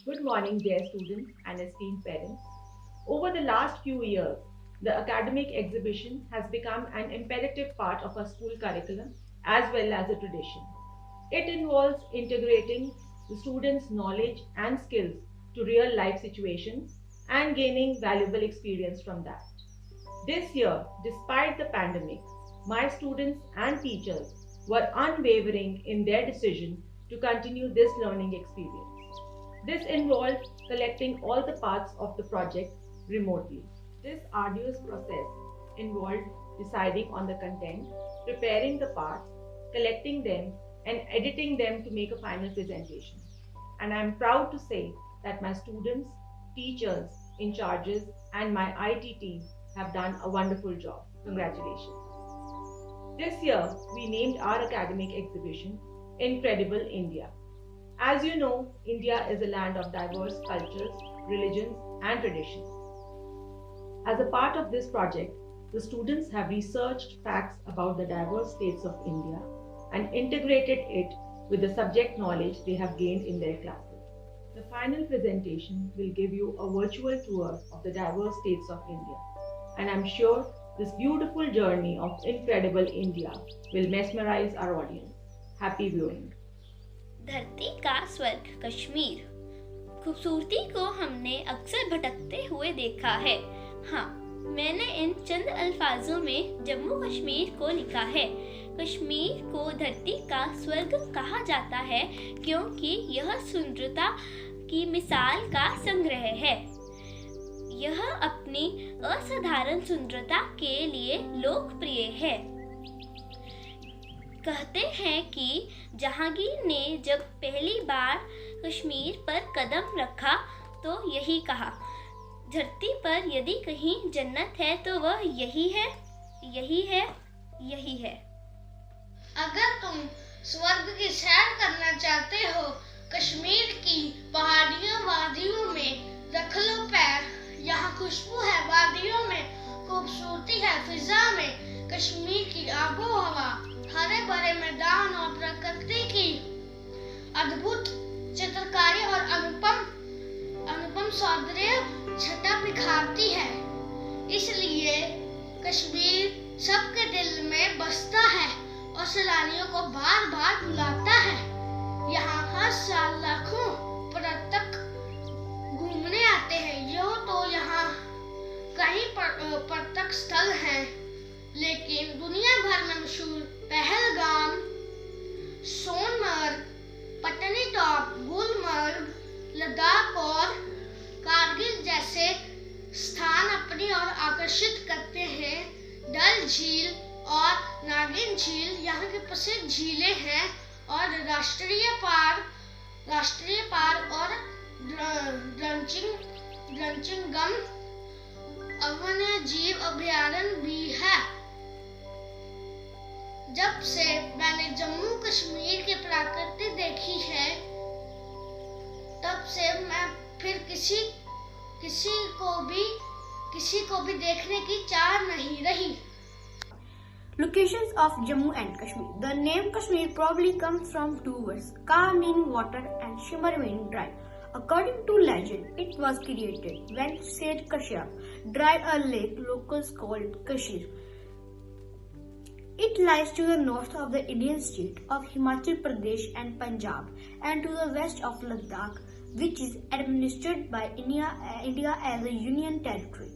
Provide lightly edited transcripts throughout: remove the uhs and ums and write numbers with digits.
Good morning, dear students and esteemed parents. Over the last few years, the academic exhibition has become an imperative part of our school curriculum as well as a tradition. It involves integrating the students' knowledge and skills to real life situations and gaining valuable experience from that. This year, despite the pandemic, my students and teachers were unwavering in their decision to continue this learning experience. This involved collecting all the parts of the project remotely. This arduous process involved deciding on the content, preparing the parts, collecting them, and editing them to make a final presentation. And I am proud to say that my students, teachers, in charges, and my IT team have done a wonderful job. Congratulations. This year, we named our academic exhibition Incredible India. As you know, India is a land of diverse cultures, religions, and traditions. As a part of this project, the students have researched facts about the diverse states of India and integrated it with the subject knowledge they have gained in their classes. The final presentation will give you a virtual tour of the diverse states of India, and I'm sure this beautiful journey of incredible India will mesmerize our audience. Happy viewing. धरती का स्वर्ग कश्मीर। खूबसूरती को हमने अक्सर भटकते हुए देखा है। हाँ, मैंने इन चंद अल्फाजों में जम्मू कश्मीर को लिखा है। कश्मीर को धरती का स्वर्ग कहा जाता है क्योंकि यह सुंदरता की मिसाल का संग्रह है। यह अपनी असाधारण सुंदरता के लिए लोकप्रिय है। कहते हैं कि जहांगीर ने जब पहली बार कश्मीर पर कदम रखा तो यही कहा, धरती पर यदि कहीं जन्नत है तो वह यही है, यही है, यही है। अगर तुम स्वर्ग की सैर करना चाहते हो, कश्मीर की पहाड़ियों वादियों में रख लो पैर। यहाँ खुशबू है वादियों में, खूबसूरती है फिजा में। कश्मीर की आबो हवा, हरे भरे मैदान और प्रकृति की अद्भुत चित्रकारी और अनुपम सौंदर्य छटा निखारती है। इसलिए कश्मीर सबके दिल में बसता है और सैलानियों को बार बार बुलाता है। यहाँ हर साल लाखों पर्यटक घूमने आते हैं। यह तो यहाँ कई पर्यटक स्थल हैं, लेकिन दुनिया भर में मशहूर पहलगाम, सोनमर्ग, पटनीटॉप, गुलमर्ग, लद्दाख और कारगिल जैसे स्थान अपनी ओर आकर्षित करते हैं। डल झील और नागिन झील यहाँ की प्रसिद्ध झीलें हैं और राष्ट्रीय पार्क और ड्रंचिंगम वन्य जीव अभयारण्य भी है। जब से मैंने जम्मू कश्मीर की प्रकृति देखी है, तब से मैं फिर किसी को भी देखने की चाह नहीं रही। Locations of Jammu and Kashmir. The name Kashmir probably comes from two words, Ka meaning water and Shimar meaning dry. According to legend, it was created when Sher Kashyap dried a lake locals called Kashir. It lies to the north of the Indian state of Himachal Pradesh and Punjab and to the west of Ladakh, which is administered by India as a union territory.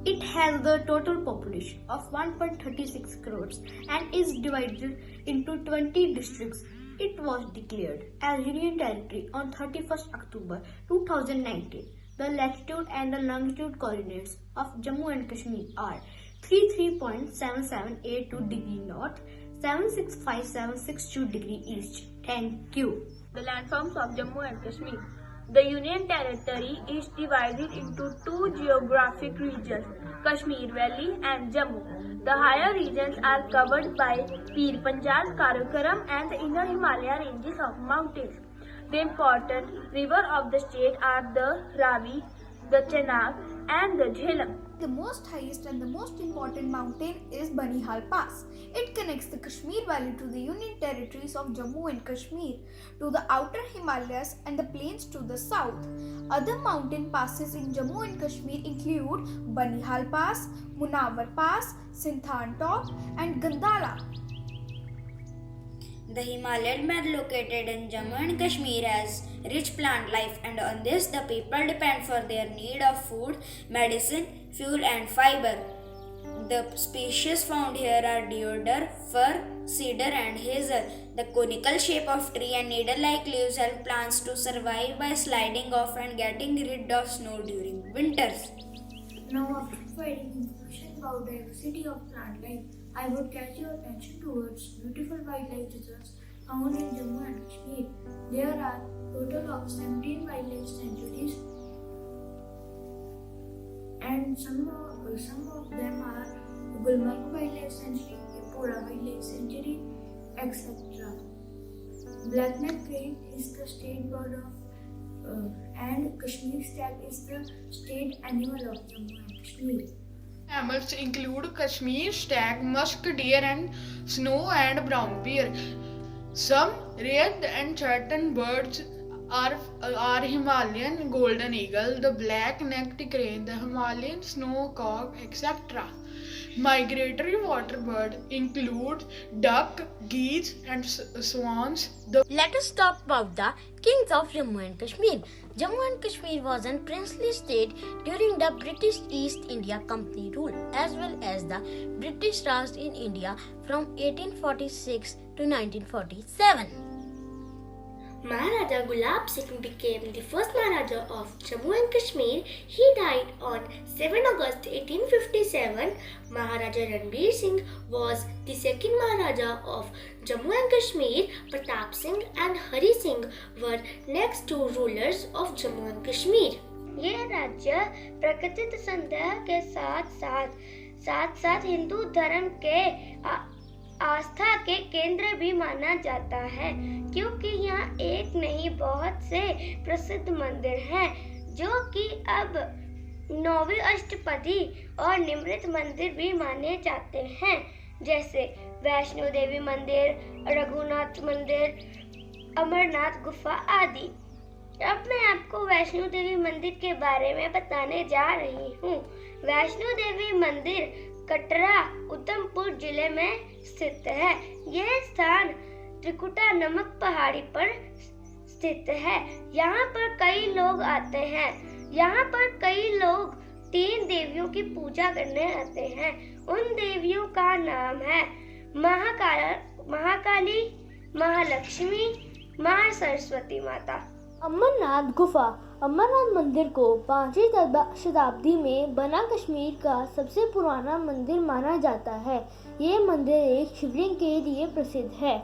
It has the total population of 1.36 crores and is divided into 20 districts. It was declared as Union Territory on 31st October 2019. The latitude and the longitude coordinates of Jammu and Kashmir are 33.7782 degree north, 765762 degree east. Thank you. The landforms of Jammu and Kashmir. The Union Territory is divided into two geographic regions, Kashmir Valley and Jammu. The higher regions are covered by Pir Panjal, Karakoram and the inner Himalaya ranges of mountains. The important rivers of the state are the Ravi, the Chenab and the Jhelum. The most highest and the most important mountain is Banihal Pass. It connects the Kashmir Valley to the Union territories of Jammu and Kashmir, to the outer Himalayas and the plains to the south. Other mountain passes in Jammu and Kashmir include Banihal Pass, Munawar Pass, Sinthan Top and Gandala. The Himalayan belt located in Jammu and Kashmir has rich plant life, and on this the people depend for their need of food, medicine, fuel and fiber. The species found here are deodar, fir, cedar and hazel. The conical shape of tree and needle-like leaves help plants to survive by sliding off and getting rid of snow during winters. Now, after providing information about diversity of plant life, I would catch your attention towards beautiful wildlife reserves found in Jammu and Kashmir. There are total of 17 wildlife sanctuaries, and some of them are Gulmarg Wildlife Sanctuary, Ipora Wildlife Sanctuary, etc. Black-necked crane is the state bird of and Kashmir stag is the state animal of Jammu and Kashmir. Mammals include Kashmir stag, musk deer and snow and brown bear. Some rare and threatened birds are Himalayan golden eagle, the black-necked crane, the Himalayan snow cock, etc. Migratory water birds include duck, geese and swans. Let us talk about the kings of Jammu and Kashmir. Jammu and Kashmir was a princely state during the British East India Company rule, as well as the British Raj in India from 1846 to 1947. Maharaja Gulab Singh became the first Maharaja of Jammu and Kashmir. He died on 7 August 1857. Maharaja Ranbir Singh was the second Maharaja of Jammu and Kashmir. Pratap Singh and Hari Singh were next two rulers of Jammu and Kashmir. ये राज्य प्रकृति संदेह के साथ हिंदू धर्म के आस्था के केंद्र भी माना जाता है, क्योंकि यहाँ एक नहीं बहुत से प्रसिद्ध मंदिर हैं, जो कि अब 9वीं अष्टपदी और निमृत मंदिर भी माने जाते हैं, जैसे वैष्णो देवी मंदिर, रघुनाथ मंदिर, अमरनाथ गुफा आदि। अब मैं आपको वैष्णो देवी मंदिर के बारे में बताने जा रही हूँ। वैष्णो देवी मंदिर कटरा, उधमपुर जिले में स्थित है। यह स्थान त्रिकुटा नामक पहाड़ी पर स्थित है। यहाँ पर कई लोग आते हैं। यहाँ पर कई लोग 3 देवियों की पूजा करने आते हैं। उन देवियों का नाम है महाकाली, महालक्ष्मी, महासरस्वती माता। अमरनाथ गुफा। अमरनाथ मंदिर को 5वीं शताब्दी में बना कश्मीर का सबसे पुराना मंदिर माना जाता है। ये मंदिर एक शिवलिंग के लिए प्रसिद्ध है,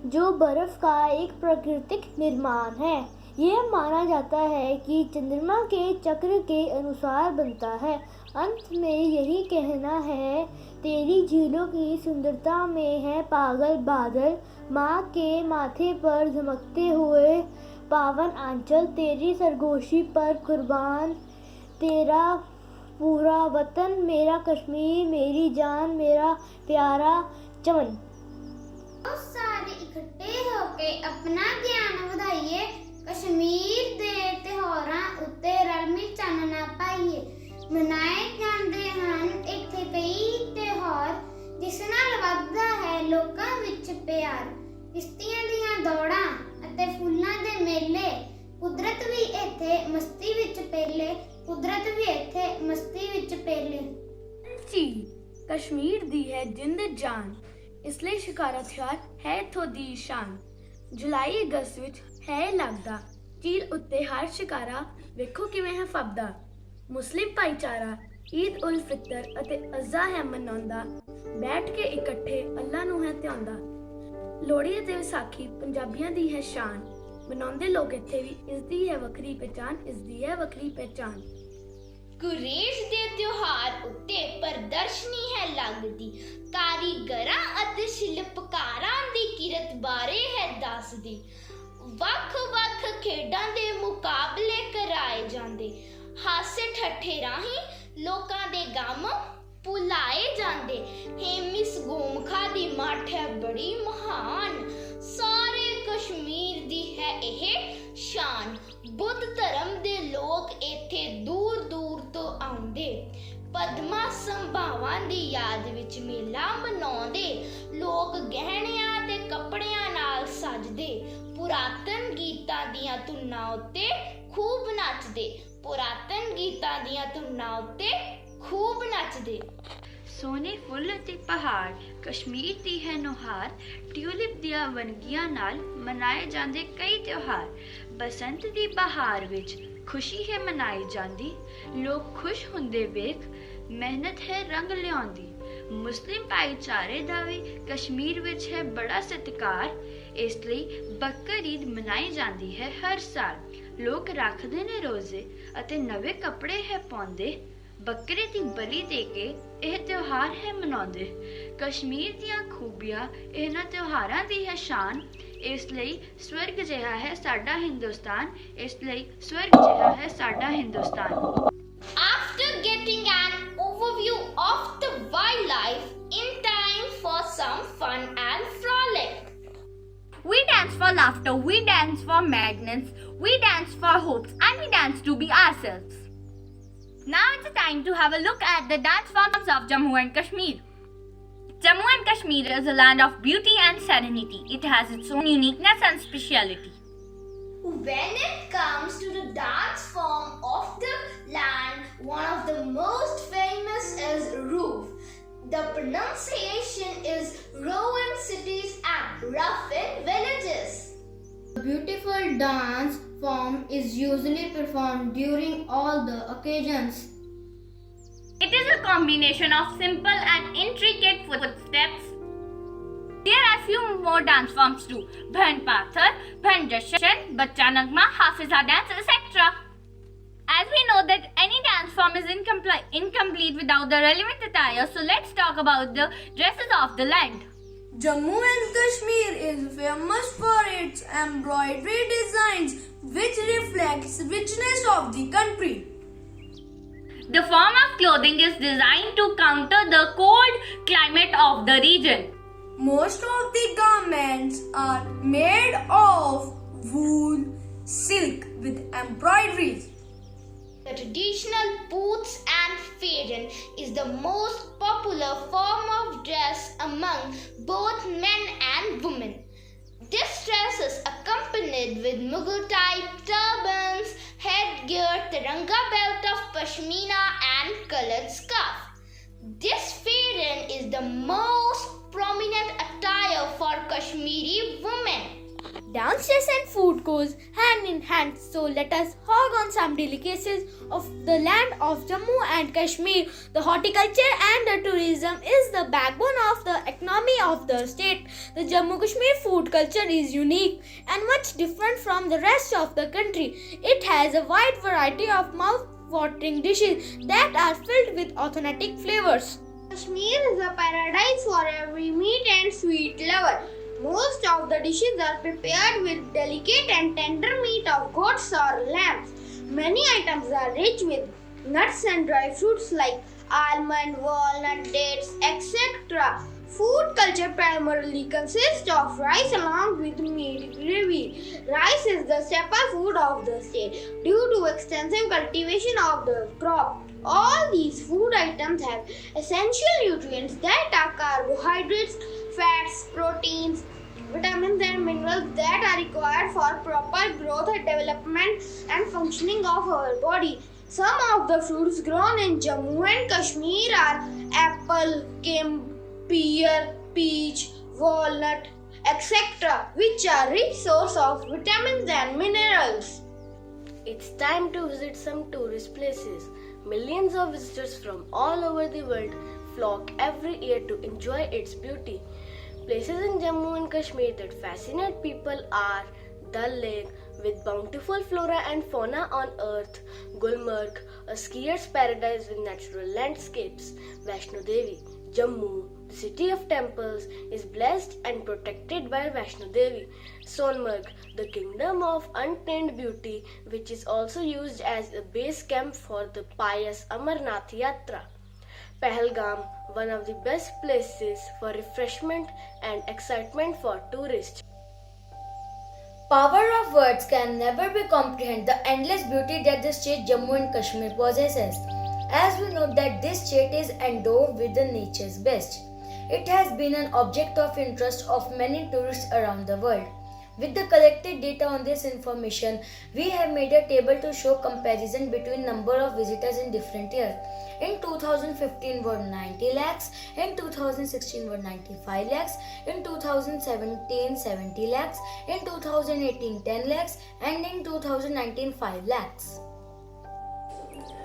जो बर्फ का एक प्राकृतिक निर्माण है। यह माना जाता है कि चंद्रमा के चक्र के अनुसार बनता है। अंत में यही कहना है, तेरी झीलों की सुंदरता में है पागल बादल, माँ के माथे पर धमकते हुए पावन आंचल, तेरी सरगोशी पर कुर्बान, तेरा पूरा वतन मेरा कश्मीर, मेरी जान मेरा प्यारा चमन। बहुत सारे इकट्ठे होके अपना ज्ञान ਵਧਾਈਏ, कश्मीर ਦੇ ਤਿਉਹਾਰਾਂ ਉੱਤੇ ਰਲਮੀ ਚਾਨਣਾ ਪਾਈਏ। ਮਨਾਏ ਜਾਂਦੇ ਹਨ ਇੱਥੇ ਕਈ ਤਿਉਹਾਰ, ਜਿਸ ਨਾਲ ਵੱਧਦਾ ਹੈ ਲੋਕਾਂ ਵਿੱਚ ਪਿਆਰ। ਕਿਸ਼ਤੀਆਂ ਦੀਆਂ ਦੌੜਾਂ ਅਤੇ ਫੁੱਲਾਂ ਦੇ ਮੇਲੇ, ਕੁਦਰਤ ਵੀ ਇੱਥੇ ਮਸਤੀ ਵਿੱਚ ਪੇਲੇ, ਕੁਦਰਤ ਵੀ ਇੱਥੇ ਮਸਤੀ ਵਿੱਚ ਪੇਲੇ। ਝੀਲ ਕਸ਼ਮੀਰ ਦੀ ਹੈ ਜਿੰਦ ਜਾਨ, ਇਸ ਲਈ ਸ਼ਿਕਾਰਾ ਤਿਉਹਾਰ ਹੈ ਇੱਥੋਂ ਦੀ ਸ਼ਾਨ। ਜੁਲਾਈ ਅਗਸਤ ਵਿੱਚ ਹੈ ਲੱਗਦਾ ਝੀਲ ਉੱਤੇ ਹਰ ਸ਼ਿਕਾਰਾ, ਵੇਖੋ ਕਿਵੇਂ ਹੈ ਫੱਬਦਾ। ਮੁਸਲਿਮ ਭਾਈਚਾਰਾ ਈਦ ਉਲ ਫਿਤਰ ਅਤੇ ਅਜ਼ਾ ਹੈ ਮਨਾਉਂਦਾ, ਬੈਠ ਕੇ ਇਕੱਠੇ ਅੱਲਾ ਨੂੰ ਹੈ ਧਿਆਉਂਦਾ। ਲੋਹੜੀ ਅਤੇ ਵਿਸਾਖੀ ਪੰਜਾਬੀਆਂ ਦੀ ਹੈ ਸ਼ਾਨ, ਮਨਾਉਂਦੇ ਲੋਕ ਇੱਥੇ ਵੀ, ਇਸ ਦੀ ਹੈ ਵੱਖਰੀ ਪਹਿਚਾਨ, ਇਸ ਦੀ ਹੈ ਵੱਖਰੀ ਪਹਿਚਾਨ। ਗੁਰੇਜ਼ ਦੇ ਤਿਉਹਾਰ ਉੱਤੇ ਪ੍ਰਦਰਸ਼ਨੀ ਹੈ ਲੱਗਦੀ, ਕਾਰੀਗਰਾਂ ਅਤੇ ਸ਼ਿਲਪਕਾਰਾਂ ਦੀ ਕਿਰਤ ਬਾਰੇ ਹੈ ਦੱਸਦੀ। ਵੱਖ-ਵੱਖ ਖੇਡਾਂ ਦੇ ਮੁਕਾਬਲੇ ਕਰਾਏ ਜਾਂਦੇ, ਹਾਸੇ ਠੱਠੇ ਰਾਹੀਂ ਲੋਕਾਂ ਦੇ ਗਮ ਭੁਲਾਏ ਜਾਂਦੇ। ਹੇਮਿਸ ਗੋਮਖਾ ਦੀ ਮੱਠ ਹੈ ਬੜੀ ਮਹਾਨ, ਸਾਰੇ ਕਸ਼ਮੀਰ ਦੀ ਹੈ ਇਹ ਸ਼ਾਨ। ਬੁੱਧ ਧਰਮ ਦੇ ਲੋਕ ਇੱਥੇ ਦੂਰ ਦੂਰ ਤੋਂ ਆਉਂਦੇ, ਪਦਮਾ ਸੰਭਾਵਾਂ ਦੀ ਯਾਦ ਵਿੱਚ ਮੇਲਾ ਮਨਾਉਂਦੇ। ਲੋਕ ਗਹਿਣਿਆਂ ਤੇ ਕੱਪੜਿਆਂ ਨਾਲ ਸਜਦੇ, ਪੁਰਾਤਨ ਗੀਤਾਂ ਦੀਆਂ ਧੁਨਾਂ ਉੱਤੇ ਖੂਬ ਨੱਚਦੇ, ਪੁਰਾਤਨ ਗੀਤਾਂ ਦੀਆਂ ਧੁਨਾਂ ਉੱਤੇ ਖੂਬ ਨੱਚਦੇ। ਸੋਨੇ ਫੁੱਲ ਅਤੇ ਪਹਾੜ ਕਸ਼ਮੀਰ ਦੀ ਹੈ ਨੁਹਾਰ, ਟਿਊਲਿਪ ਦੀਆਂ ਵੰਨਗੀਆਂ ਨਾਲ ਮਨਾਏ ਜਾਂਦੇ ਕਈ ਤਿਉਹਾਰ। ਬਸੰਤ ਦੀ ਬਹਾਰ ਵਿੱਚ ਖੁਸ਼ੀ ਹੈ ਮਨਾਈ ਜਾਂਦੀ, ਲੋਕ ਖੁਸ਼ ਹੁੰਦੇ ਵੇਖ ਮਿਹਨਤ ਹੈ ਰੰਗ ਲਿਆਉਂਦੀ। ਮੁਸਲਿਮ ਭਾਈਚਾਰੇ ਦਾ ਵੀ ਕਸ਼ਮੀਰ ਵਿੱਚ ਹੈ ਬੜਾ ਸਤਿਕਾਰ, ਇਸ ਲਈ ਬਕਰ ਈਦ ਮਨਾਈ ਜਾਂਦੀ ਹੈ ਹਰ ਸਾਲ। ਲੋਕ ਰੱਖਦੇ ਨੇ ਰੋਜ਼ੇ ਅਤੇ ਨਵੇਂ ਕੱਪੜੇ ਹੈ ਪਾਉਂਦੇ, ਬੱਕਰੇ ਦੀ ਬਲੀ ਦੇ ਕੇ ਇਹ ਤਿਉਹਾਰ ਹੈ ਮਨਾਉਂਦੇ। ਕਸ਼ਮੀਰ ਦੀਆਂ ਖੂਬੀਆਂ ਇਹਨਾਂ ਤਿਉਹਾਰਾਂ ਦੀ ਹੈ ਸ਼ਾਨ, ਇਸ ਲਈ ਸਵਰਗ ਜਿਹਾ ਹੈ ਸਾਡਾ ਹਿੰਦੁਸਤਾਨ, ਇਸ ਲਈ ਸਵਰਗ ਜਿਹਾ ਹੈ ਸਾਡਾ Hindustan. After getting an overview of the wildlife, in time for some fun and frolic. We dance for laughter, we dance for madness, we dance for hopes, and we dance to be ourselves. Now it's time to have a look at the dance forms of Jammu and Kashmir. Jammu and Kashmir is a land of beauty and serenity. It has its own uniqueness and speciality. When it comes to the dance form of the land, one of the most famous is Roof. The pronunciation is row in cities and rough in villages. The beautiful dance form is usually performed during all the occasions. It is a combination of simple and intricate footsteps. There are few more dance forms too: Bhan Pathar, Bhan Jashan, Bachcha Nagma, Hafiza dance, etc. As we know that any dance form is incomplete without the relevant attire, so let's talk about the dresses of the land. Jammu and Kashmir is famous for its embroidery designs, which reflects richness of the country. The form of clothing is designed to counter the cold climate of the region. Most of the garments are made of wool, silk with embroideries. The traditional boots and fairan is the most popular form of dress among both men and women. This dress is accompanied with Mughal type turbans, headgear, Tiranga belt of pashmina and colored scarf. This fairan is the most prominent attire for Kashmiri women. Dance dress and food goes hand in hand, so let us hog on some delicacies of the land of Jammu and Kashmir. The horticulture and the tourism is the backbone of the economy of the state. The Jammu Kashmir food culture is unique and much different from the rest of the country. It has a wide variety of mouth-watering dishes that are filled with authentic flavors. Kashmir is a paradise for every meat and sweet lover. Most of the dishes are prepared with delicate and tender meat of goats or lambs. Many items are rich with nuts and dry fruits like almond, walnut, dates, etc. Food culture primarily consists of rice along with meat gravy. Rice is the staple food of the state due to extensive cultivation of the crop. All these food items have essential nutrients that are carbohydrates, fats, proteins, vitamins and minerals that are required for proper growth and development and functioning of our body. Some of the fruits grown in Jammu and Kashmir are apple, pear, peach, walnut, etc., which are rich source of vitamins and minerals. It's time to visit some tourist places. Millions of visitors from all over the world flock every year to enjoy its beauty. Places in Jammu and Kashmir that fascinate people are Dal Lake with bountiful flora and fauna on earth, Gulmarg, a skier's paradise with natural landscapes, Vaishno Devi, Jammu, The city of temples is blessed and protected by Vaishno Devi. Sonmarg, the kingdom of untamed beauty, which is also used as a base camp for the pious Amarnath Yatra. Pahalgam, one of the best places for refreshment and excitement for tourists. Power of words can never be comprehended the endless beauty that the state Jammu and Kashmir possesses. As we know that this state is endowed with the nature's best. It has been an object of interest of many tourists around the world. With the collected data on this information, we have made a table to show comparison between number of visitors in different years. In 2015 were 90 lakhs, in 2016 were 95 lakhs, in 2017 70 lakhs, in 2018 10 lakhs, and in 2019 5 lakhs.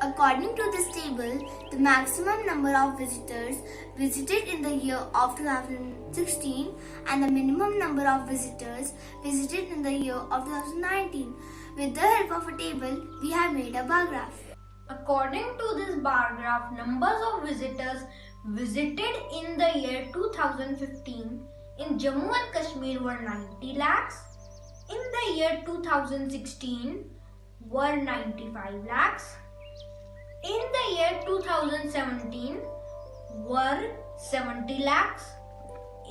According to this table, the maximum number of visitors visited in the year of 2016 and the minimum number of visitors visited in the year of 2019. With the help of a table, we have made a bar graph. According to this bar graph, numbers of visitors visited in the year 2015 in Jammu and Kashmir were 90 lakhs. In the year 2016 were 95 lakhs. In the year 2017 were 70 lakhs.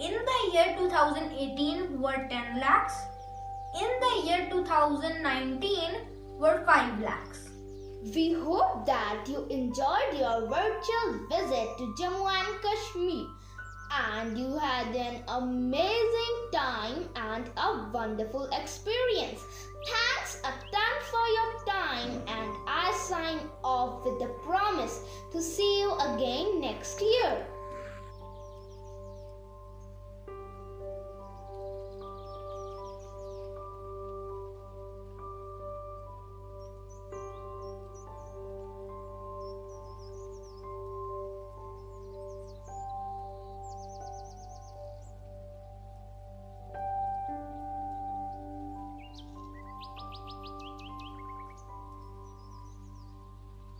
In the year 2018 were 10 lakhs. In the year 2019 were 5 lakhs. We hope that you enjoyed your virtual visit to Jammu and Kashmir and you had an amazing time and a wonderful experience. Thanks a ton for your time, and I sign off with the promise to see you again next year.